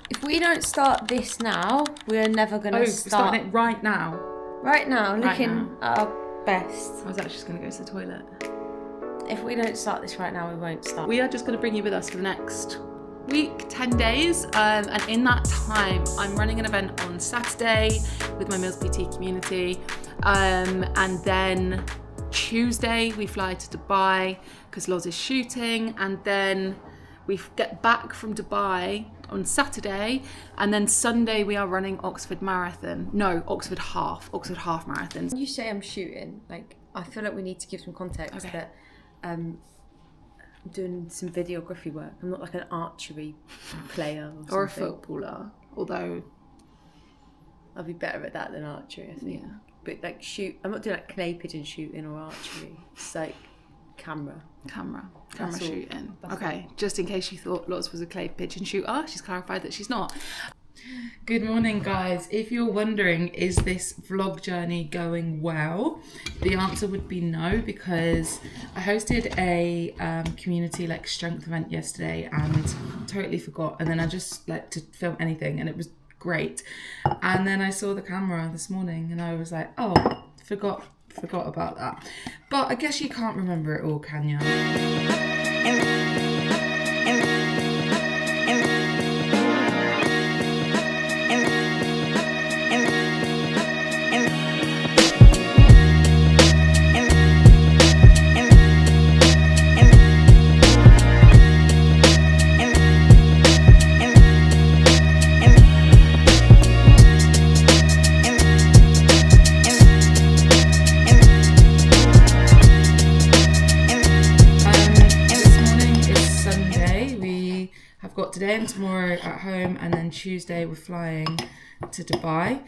If we don't start this now, we're never going to start. Starting it right now. Right now, Right looking now. at our best. I was actually just going to go to the toilet. If we don't start this right now, we won't start. We are just going to bring you with us for the next week, 10 days. And in that time, I'm running an event on Saturday with my Mills PT community. And then Tuesday, we fly to Dubai because Loz is shooting. And then we get back from Dubai on Saturday, and then Sunday we are running Oxford Half Marathon. When you say I'm shooting, like, I feel like we need to give some context that I'm doing some videography work. I'm not like an archery player or a footballer, although I'll be better at that than archery, I think. Yeah. But like I'm not doing like clay pigeon shooting or archery. It's like camera shooting. Okay, just in case you thought Lots was a clay pigeon shooter, she's clarified that she's not. Good morning, guys. If you're wondering, is this vlog journey going well? The answer would be no, because I hosted a community like strength event yesterday and totally forgot, and then I just like to film anything and it was great, and then I saw the camera this morning and I was like, oh, forgot about that. But I guess you can't remember it all, can you? Today and tomorrow at home, and then Tuesday we're flying to Dubai.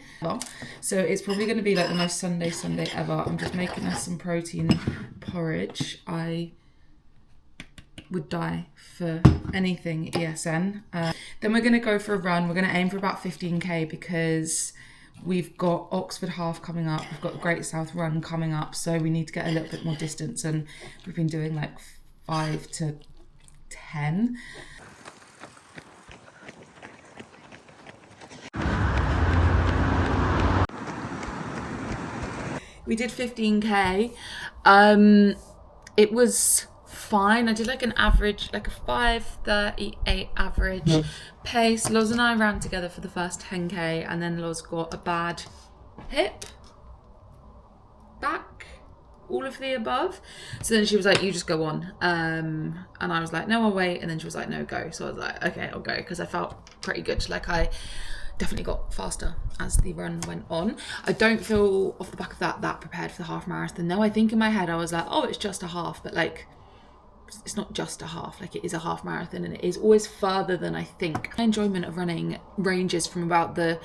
So it's probably going to be like the most Sunday ever. I'm just making us some protein porridge. I would die for anything ESN. Then we're going to go for a run. We're going to aim for about 15k because we've got Oxford Half coming up. We've got the Great South Run coming up. So we need to get a little bit more distance, and we've been doing like 5 to 10. We did 15k. It was fine. I did like an average, like a 5:38 average pace. Loz and I ran together for the first 10k, and then Loz got a bad hip, back, all of the above. So then she was like, you just go on. And I was like, no, I'll wait. And then she was like, no, go. So I was like, okay, I'll go, because I felt pretty good. Like, I definitely got faster as the run went on. I don't feel off the back of that prepared for the half marathon though. I think in my head I was like, oh, it's just a half, but like it's not just a half, like it is a half marathon, and it is always further than I think. My enjoyment of running ranges from about the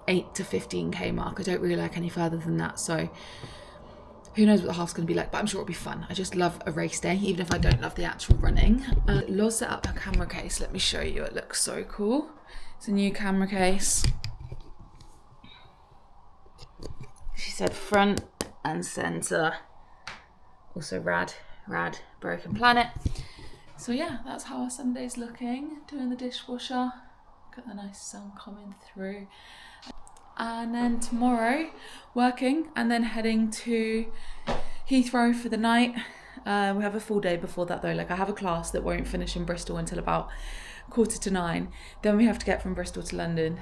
8 to 15k mark. I don't really like any further than that, so who knows what the half's going to be like, but I'm sure it'll be fun. I just love a race day, even if I don't love the actual running. Loz set up her camera case. Let me show you. It looks so cool. It's a new camera case. She said front and center. Also rad, Broken Planet. So yeah, that's how our Sunday's looking. Doing the dishwasher. Got the nice sun coming through. And then tomorrow, working, and then heading to Heathrow for the night. We have a full day before that though. Like, I have a class that won't finish in Bristol until about 8:45. Then we have to get from Bristol to London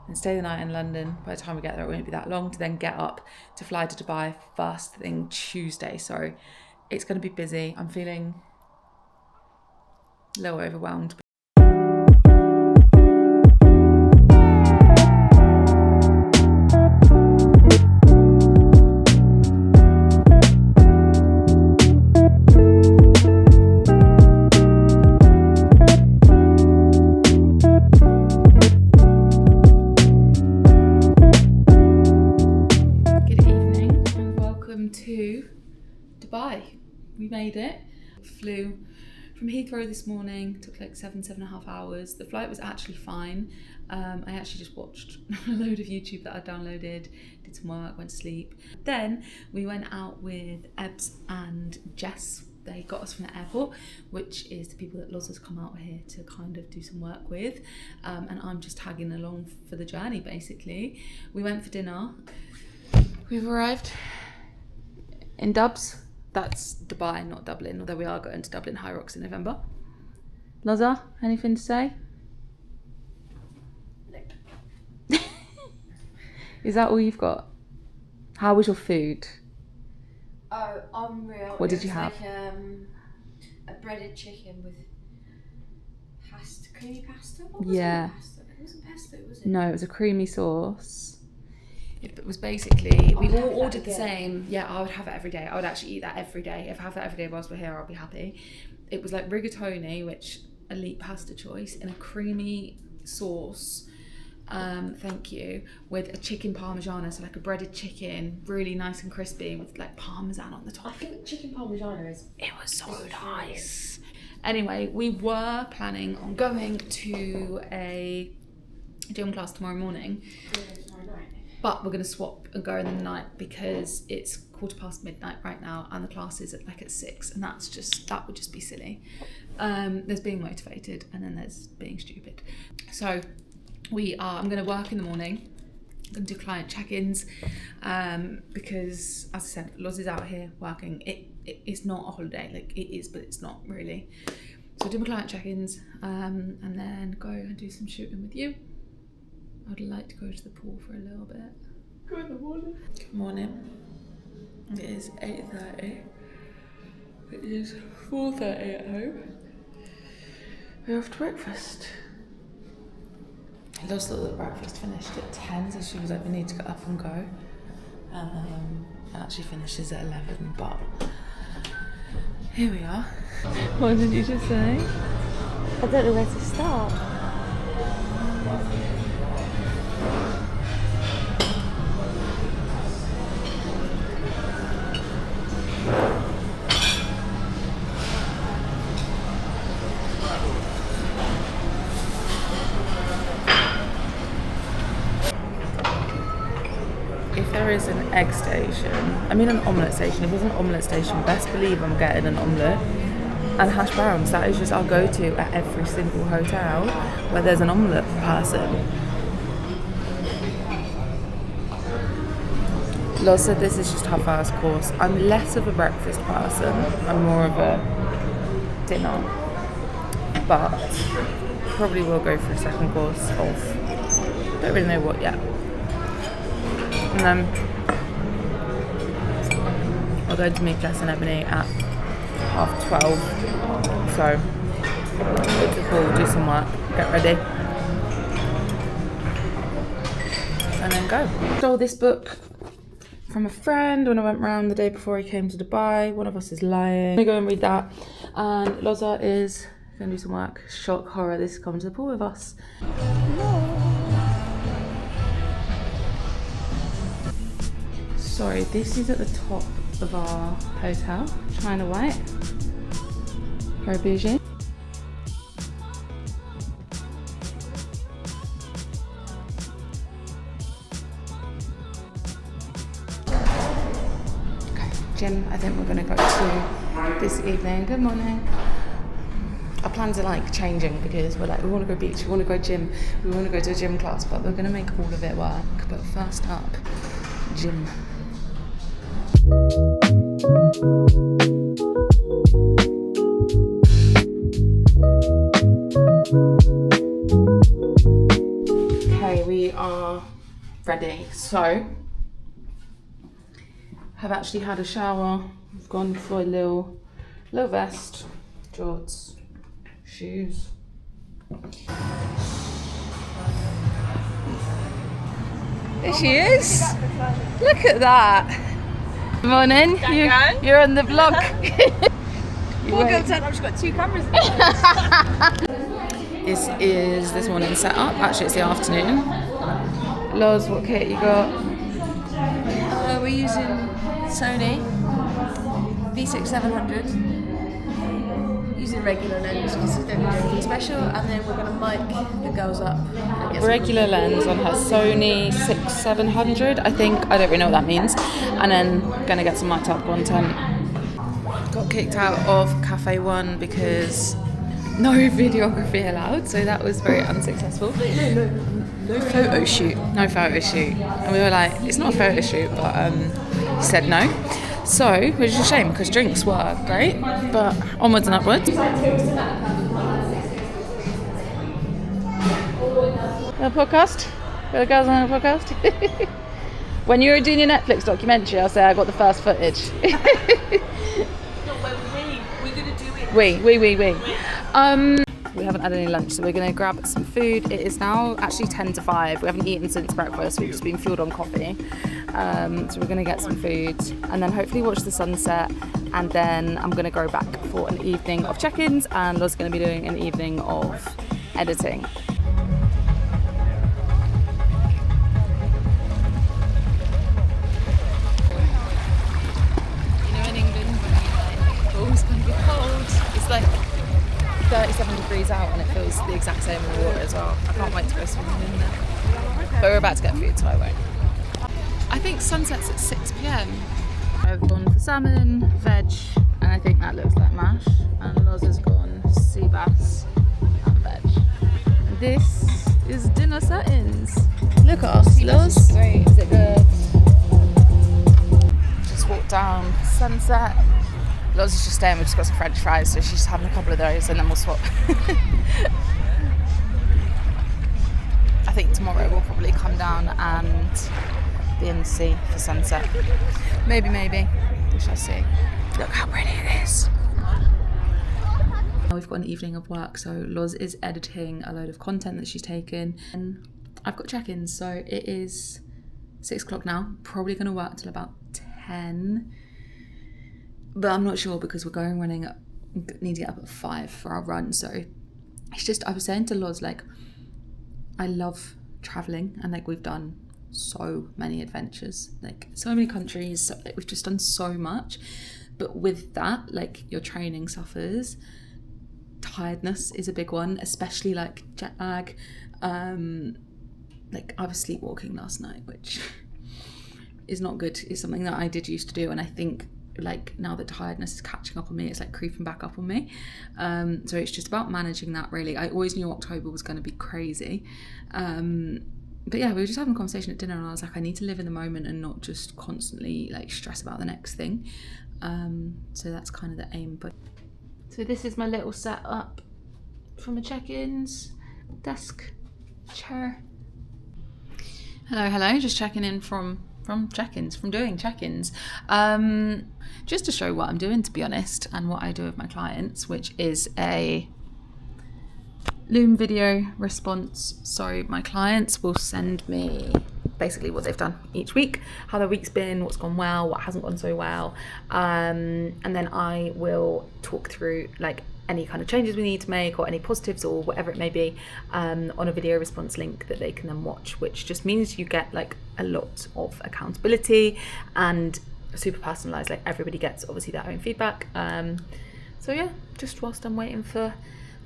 and stay the night in London. By the time we get there, it won't be that long to then get up to fly to Dubai first thing Tuesday. So it's going to be busy. I'm feeling a little overwhelmed. To Dubai. We made it. Flew from Heathrow this morning. Took like 7.5 hours. The flight was actually fine. I actually just watched a load of YouTube that I downloaded, did some work, went to sleep. Then we went out with Ebbs and Jess they got us from the airport, which is the people that Loz has come out here to kind of do some work with, and I'm just tagging along for the journey basically. We went for dinner. We've arrived in Dubs. That's Dubai, not Dublin, although we are going to Dublin High Rocks in November. Loza, anything to say? No. Is that all you've got? How was your food? Oh, unreal. What did you have? Like, a breaded chicken with pasta, creamy pasta? What was Yeah. it? Pasta? It wasn't pesto, was it? No, it was a creamy sauce. It was basically, we all ordered the again. same. Yeah, I would have it every day. I would actually eat that every day. If I have that every day whilst we're here, I'll be happy. It was like rigatoni, which elite pasta choice, in a creamy sauce. Thank you, with a chicken parmigiana, so like a breaded chicken, really nice and crispy with like parmesan on the top. I think chicken parmigiana is... It was so nice. Anyway, we were planning on going to a gym class tomorrow morning, but we're going to swap and go in the night because it's midnight right now and the class is at 6, and that would just be silly. There's being motivated and then there's being stupid. So I'm going to work in the morning. I'm going to do client check-ins because, as I said, Loz is out here working. It's not a holiday, like it is, but it's not really. So do my client check-ins and then go and do some shooting with you. I'd like to go to the pool for a little bit. Go in the morning. Good morning. It is 8:30. It is 4:30 at home. We're off to breakfast. Loz thought that breakfast finished at 10, so she was like, we need to get up and go. It actually finishes at 11, but here we are. What did you just say? I don't know where to start. If there is an egg station, an omelette station. If there's an omelette station, best believe I'm getting an omelette and hash browns. That is just our go-to at every single hotel where there's an omelette person. Loz said this is just her first course. I'm less of a breakfast person. I'm more of a dinner. But probably will go for a second course of, don't really know what yet. And then I'll go to meet Jess and Ebony at 12:30. So go to the pool, do some work, get ready, and then go. Stole this book from a friend when I went round the day before I came to Dubai. One of us is lying. I'm gonna go and read that. And Loza is gonna do some work. Shock horror, this is coming to the pool with us. Sorry, this is at the top of our hotel, China White. Very bougie. Okay, gym, I think we're gonna go to this evening. Good morning. Our plans are like changing because we're like, we want to go beach, we want to go gym, we want to go to a gym class, but we're gonna make all of it work. But first up, gym. Okay, we are ready. So, have actually had a shower. I've gone for a little vest, shorts, shoes. There she is. Look at that. Morning. You're on the vlog. Poor girl turned up, she's got 2 cameras in This is this morning's setup. Actually, it's the afternoon. Loz, what kit you got? We're using Sony V6-700. Using regular lens because we don't need anything special, and then we're going to mic the girls up. Regular lens on her Sony 6-700, I think. I don't really know what that means. And then going to get some mic'd up 110. got kicked out of Cafe 1 because no videography allowed, so that was very unsuccessful. No photo shoot. No photo shoot. And we were like, it's not a photo shoot, but he said no. So, which is a shame because drinks were great, but onwards and upwards. A podcast? Got the girls on a podcast? When you were doing your Netflix documentary, I'll say I got the first footage. We're gonna do it. We haven't had any lunch, so we're going to grab some food. It is now actually 10 to 5. We haven't eaten since breakfast. We've just been fueled on coffee. So we're going to get some food and then hopefully watch the sunset. And then I'm going to go back for an evening of check-ins, and Lo's going to be doing an evening of editing. You know, in England, when it's always going to be cold, it's like 37 degrees out and it feels the exact same in the water as well. I can't wait to go swimming in there. But we're about to get food, so I won't. I think sunset's at 6 p.m. I've gone for salmon, veg, and I think that looks like mash. And Loz has gone sea bass and veg. And this is dinner settings. Look at us, Loz. Great. Is it good? Just walked down sunset. Loz is just staying, we've just got some French fries, so she's just having a couple of those and then we'll swap. I think tomorrow we'll probably come down and be in the sea for sunset. Maybe. We shall see. Look how pretty it is. We've got an evening of work, so Loz is editing a load of content that she's taken. And I've got check-ins, so it is 6 o'clock now. Probably going to work till about 10. But I'm not sure because we're need to get up at 5 for our run. So it's just, I was saying to Loz, like, I love traveling and like we've done so many adventures, like so many countries, so, like, we've just done so much. But with that, like, your training suffers. Tiredness is a big one, especially like jet lag. Like I was sleepwalking last night, which is not good. It's something that I did used to do, and I think like now that tiredness is catching up on me, it's like creeping back up on me. So it's just about managing that really. I always knew October was going to be crazy. But yeah, we were just having a conversation at dinner and I was like, I need to live in the moment and not just constantly like stress about the next thing. So that's kind of the aim. But so this is my little setup from the check-ins, desk, chair. Hello, just checking in from doing check-ins. Just to show what I'm doing, to be honest, and what I do with my clients, which is a Loom video response. So my clients will send me basically what they've done each week, how their week's been, what's gone well, what hasn't gone so well, and then I will talk through like any kind of changes we need to make or any positives or whatever it may be, on a video response link that they can then watch, which just means you get like a lot of accountability and super personalized. Like everybody gets obviously their own feedback. So yeah, just whilst I'm waiting for a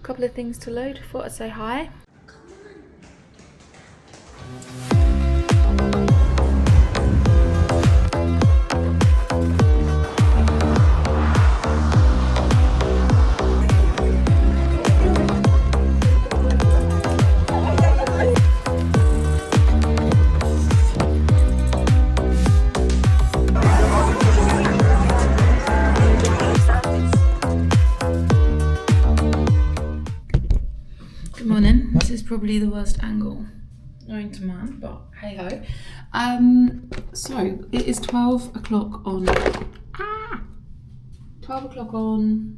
couple of things to load, thought I'd say hi. Probably the worst angle known to man, but hey ho. So it is 12 o'clock on 12 o'clock on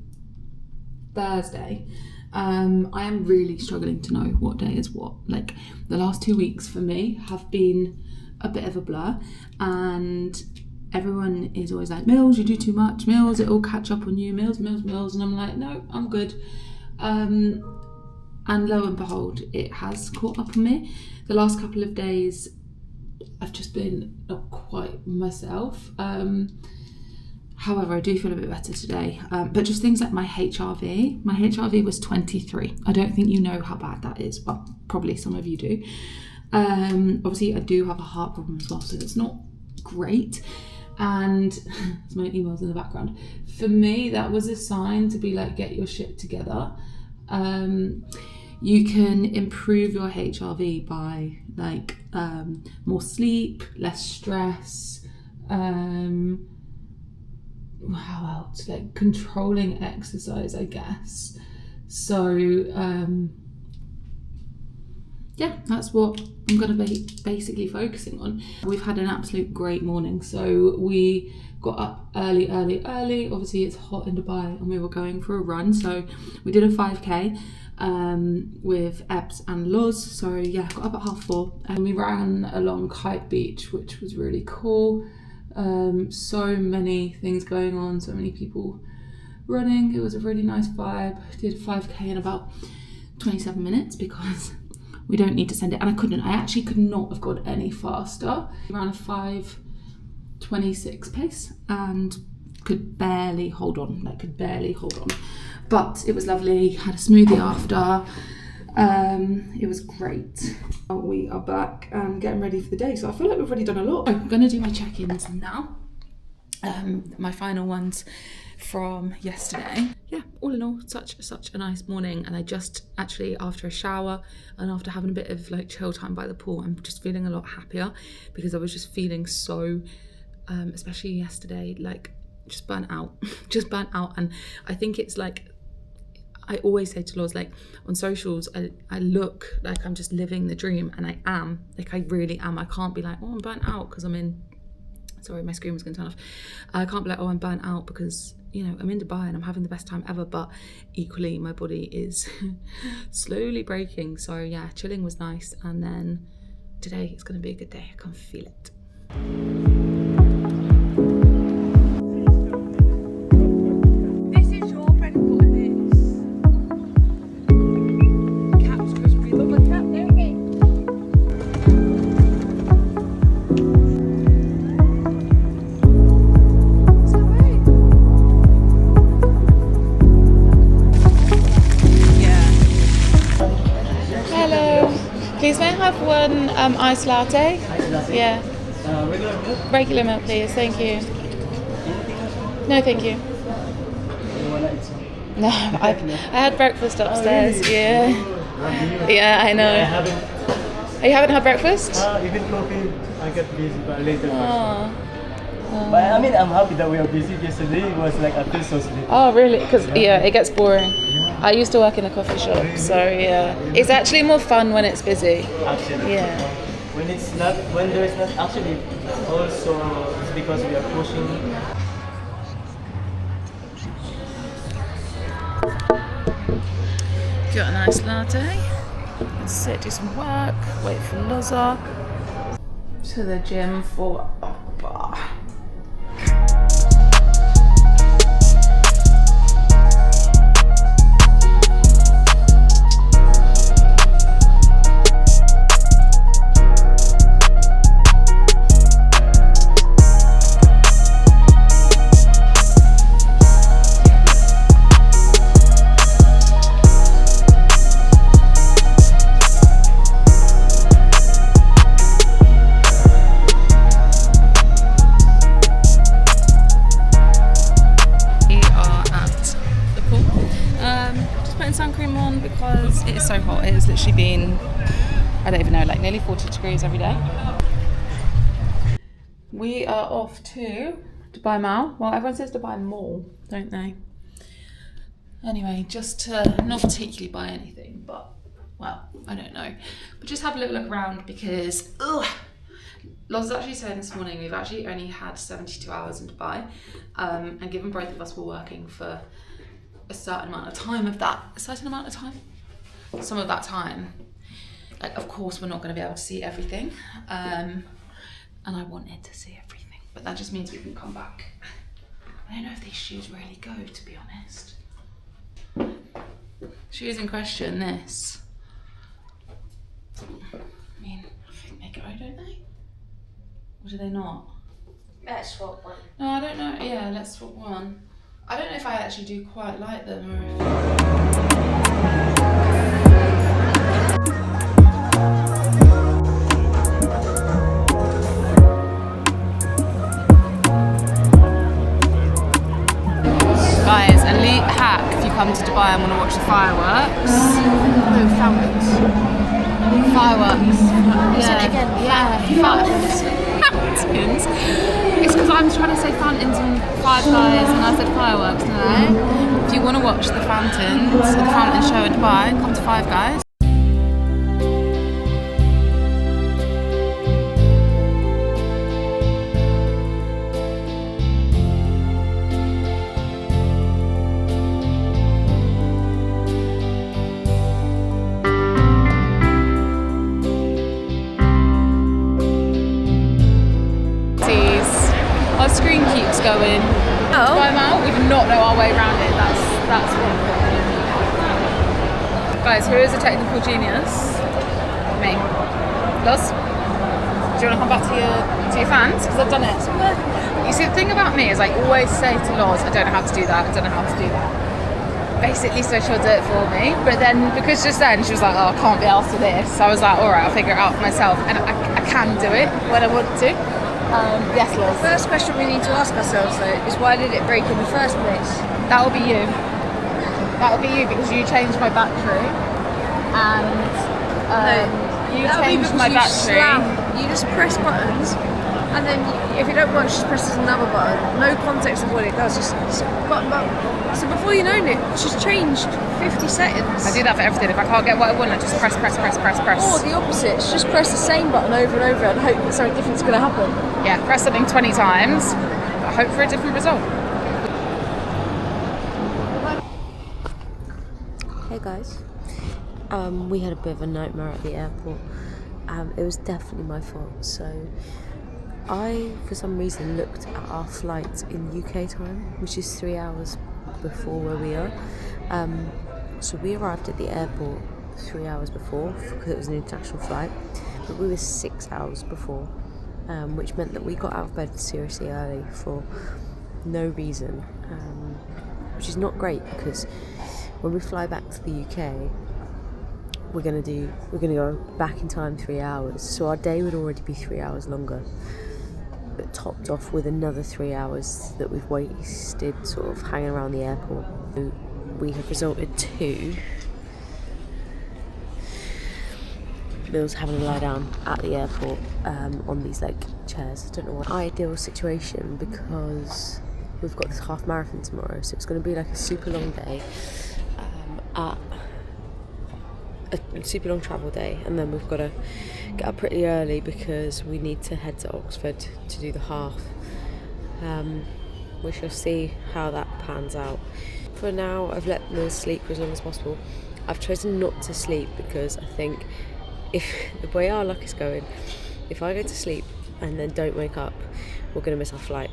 Thursday. I am really struggling to know what day is what. Like the last 2 weeks for me have been a bit of a blur, and everyone is always like, Mills, you do too much, Mills, it'll catch up on you, Mills, and I'm like, no, I'm good. And lo and behold, it has caught up on me. The last couple of days, I've just been not quite myself. However, I do feel a bit better today. But just things like my HRV was 23. I don't think you know how bad that is. Well, probably some of you do. Obviously, I do have a heart problem as well, so it's not great. And there's my emails in the background. For me, that was a sign to be like, get your shit together. You can improve your HRV by like more sleep, less stress, how else, like controlling exercise, I guess. So yeah, that's what I'm going to be basically focusing on. We've had an absolute great morning. So we got up early. Obviously it's hot in Dubai and we were going for a run. So we did a 5k with Ebbs and Loz. So yeah, got up at 4:30 and we ran along Kite Beach, which was really cool. So many things going on, so many people running. It was a really nice vibe. Did 5k in about 27 minutes because we don't need to send it. And I actually could not have gone any faster. I ran a 5:26 pace and could barely hold on. But it was lovely. Had a smoothie after. It was great. We are back and getting ready for the day. So I feel like we've already done a lot. I'm gonna do my check-ins now. My final ones from yesterday. Yeah, all in all, such a nice morning. And I just actually, after a shower and after having a bit of like chill time by the pool, I'm just feeling a lot happier because I was just feeling so, especially yesterday, like just burnt out. And I think it's like, I always say to Laws, like on socials, I look like I'm just living the dream, and I am, like I really am. I can't be like, oh, I'm burnt out because I'm in, sorry, my screen was going to turn off. I can't be like, oh, I'm burnt out because, you know, I'm in Dubai and I'm having the best time ever, but equally my body is slowly breaking. So yeah, chilling was nice. And then today it's going to be a good day. I can feel it. Please may I have one iced latte? Yeah. Regular milk? Regular milk, please. Thank you. No, thank you. No, I had breakfast upstairs. Really? Yeah. Yeah, I know. I haven't. Oh, you haven't had breakfast? Even coffee, I get busy, but later. Oh. But I mean, I'm happy that we are busy. Yesterday it was like I feel so sleepy. Oh, really? Because yeah, it gets boring. I used to work in a coffee shop, so yeah. It's actually more fun when it's busy. Actually. Yeah. When there is not actually, also it's because we are pushing. Got a nice latte. Let's sit, do some work, wait for Loza. To the gym for a bar. It's so hot. It has literally been, I don't even know, like nearly 40 degrees every day. We are off to Dubai Mall. Well, everyone says Dubai Mall, don't they? Anyway, just to not particularly buy anything, but, well, I don't know. But just have a little look around because, Loz was actually saying this morning we've actually only had 72 hours in Dubai. And given both of us were working for a certain amount of time some of that time, like of course we're not going to be able to see everything, and I wanted to see everything, but that just means we can come back. I don't know if these shoes really go, to be honest. Shoes in question, this, I mean, I think they go, don't they? Or do they not? Let's swap one. No, I don't know. Yeah, let's swap one. I don't know if I actually do quite like them or if... Fountains. It's because I'm trying to say fountains and Five Guys, and I said fireworks. No. If you want to watch the fountains, or the fountain show in Dubai, come to Five Guys. Our screen keeps going. Oh. Time out. We do not know our way around it. That's one problem. Guys, who is a technical genius? Me. Loz? Do you want to come back to your fans? Because I've done it. You see, the thing about me is I always say to Loz, I don't know how to do that. I don't know how to do that. Basically, so she'll do it for me. But then, because just then she was like, oh, I can't be asked for this. So I was like, all right, I'll figure it out for myself. And I can do it when I want to. Yes, Liz. The first question we need to ask ourselves though is why did it break in the first place? That will be you. That will be you because you changed my battery, and you changed my battery. You just press buttons, and then if you don't want, just presses another button. No context of what it does. Just button. So before you know it, she's changed 50 settings. I do that for everything. If I can't get what I want, I just press. Or the opposite. Just press the same button over and over and hope that something different's going to happen. Yeah, press something 20 times, but hope for a different result. Hey guys, we had a bit of a nightmare at the airport. It was definitely my fault. So I, for some reason, looked at our flight in UK time, which is 3 hours before where we are. So we arrived at the airport 3 hours before because it was an international flight, but we were 6 hours before, which meant that we got out of bed seriously early for no reason, which is not great because when we fly back to the UK, we're gonna go back in time 3 hours, so our day would already be 3 hours longer, but topped off with another 3 hours that we've wasted sort of hanging around the airport. We have resulted to Bill's having a lie down at the airport on these like chairs. I don't know what ideal situation because we've got this half marathon tomorrow, so it's going to be like a super long day, a super long travel day, and then we've got to get up pretty early because we need to head to Oxford to do the half. We shall see how that pans out. For now, I've let Neil sleep for as long as possible. I've chosen not to sleep because I think if the way our luck is going, if I go to sleep and then don't wake up, we're going to miss our flight.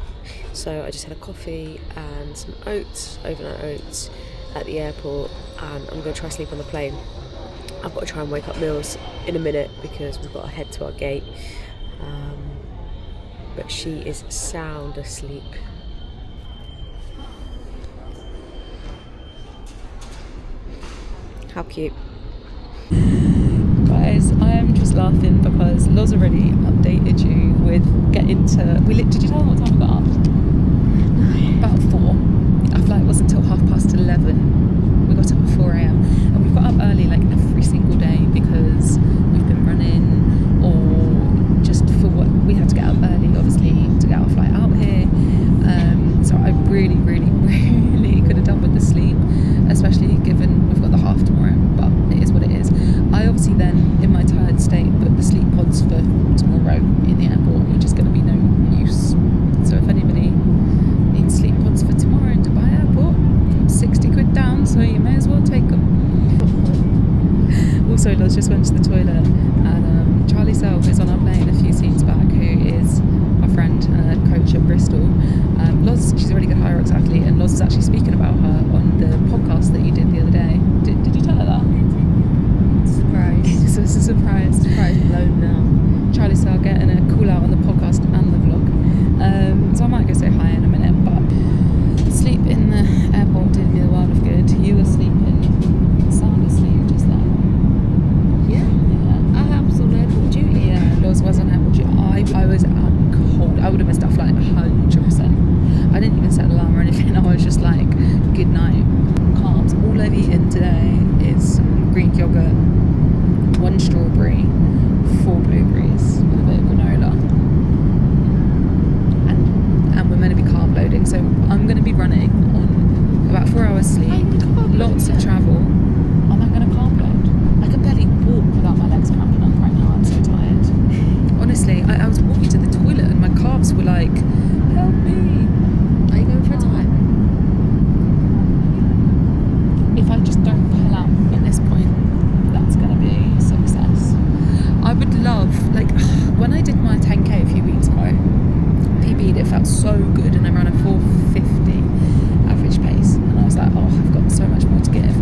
So I just had a coffee and some oats, overnight oats, at the airport, and I'm going to try to sleep on the plane. I've got to try and wake up Mills in a minute because we've got to head to our gate. But she is sound asleep. How cute. Guys, I am just laughing because Loz already updated you with getting to... Did you tell them what time we got up? About 4. Our flight wasn't until 11:30. We got up at 4 a.m. and we've got up early like every single day because we've been running, or just for what we had to get up early, obviously, to get our flight out here. So I really could have done with the sleep, especially given we've got the half tomorrow, but it is what it is. I obviously then, in my tired state, booked the sleep pods for tomorrow in the airport, which is going to be no use. So if anybody needs sleep pods for tomorrow in Dubai airport, 60 quid down, so you may as well take them. Also, Loz just went to the toilet, and Charlie Self is on our plane a few seats back, who is our friend, coach at Bristol. Loz, she's a really good high rocks athlete, and Loz was actually speaking about her on the podcast that you did the other day. Did you tell her that? Surprise. So it's a surprise. Surprise blown now. Charlie Sell getting a call out on the podcast and the vlog. So I might go say hi in a minute, but sleep in the airport did me the world of good. You were sleeping sound asleep just then. Yeah. I was on airport duty. Yeah, Loz was on airport duty. I was out cold. I would have missed that flight 100%. I didn't even set an alarm or anything. I was just like, good night. Carbs. All I've eaten today is some Greek yogurt, 1 strawberry, I did my 10k a few weeks ago, PB'd, it felt so good, and I ran a 4:50 average pace, and I was like, oh, I've got so much more to give.